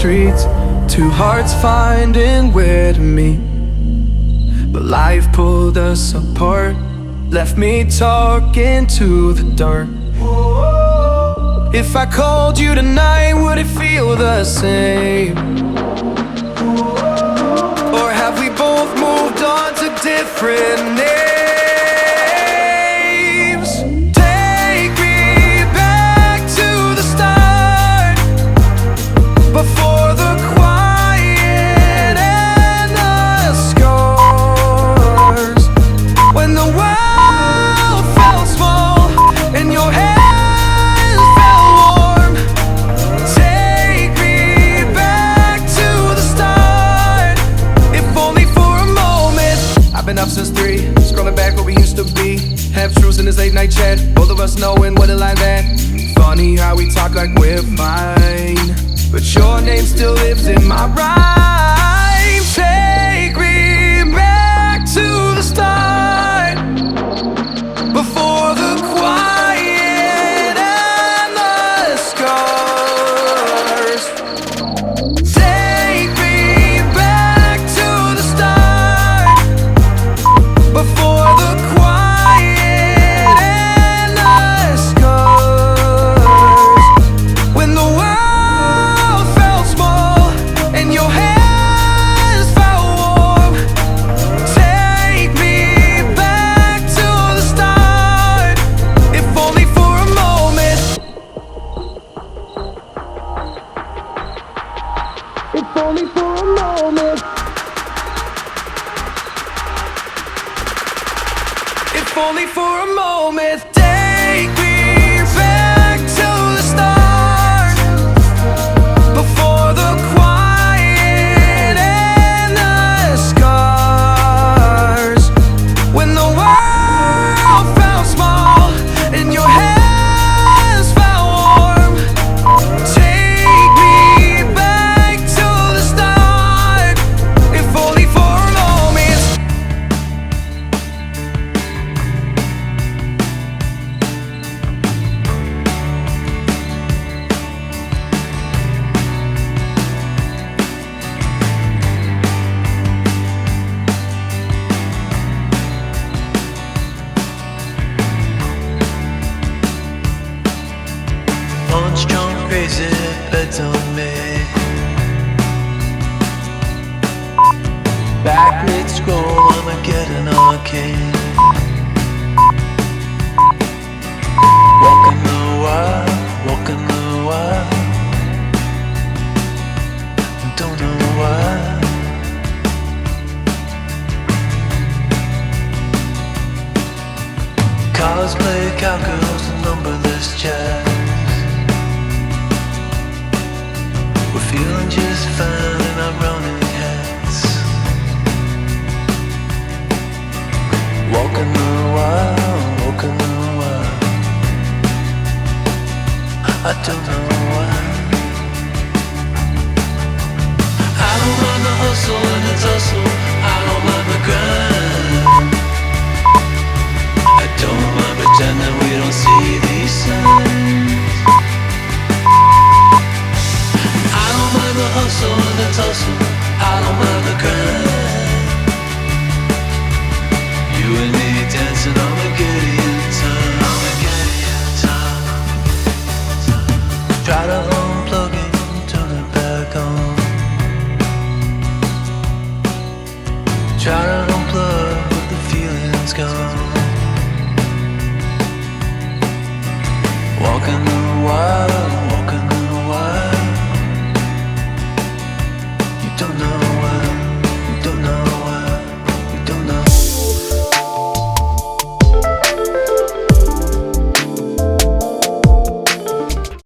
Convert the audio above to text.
streets, two hearts finding where to meet. But life pulled us apart, left me talking to the dark. If I called you tonight, would it feel the same? Or have we both moved on to different names? Take me back to the start, before the quiet and the scars. When the world felt small and your hands felt warm. Take me back to the start, if only for a moment. I've been up since 3, scrolling back where we used to be. Half truths in this late night chat, both of us knowing what a line that. Funny how we talk like we're fine, but your name still lives in my rhyme. Take me back to the start, before the quiet and the scars. Take me back to the start, before the quiet and the scars. When the world felt small and your hands felt warm. Take me back to the start, if only for a moment. If only for a moment. If only for a moment. Take me back to the start, before the quiet and the scars. When the world felt small and your hands felt warm. Take me back to the start, if only for a moment. Punch drunk, crazy, bets on me. Back mid scroll, Armageddon arcade. Walking the wild, walking the wild. Don't know why. Cosplay cowgirls and numberless chats. We're feeling just fine in our running hats. Walking the wild, walking the wild. I don't know why. I don't mind the hustle and the tussle. I don't mind the grind. I don't mind pretending we don't see these signs. I don't mind the hustle and the tussle. I don't mind the grind. You and me dancing Armageddon time. Armageddon time. Try to unplug it, turn it back on. Try to unplug, but the feeling's gone. Walking the wild.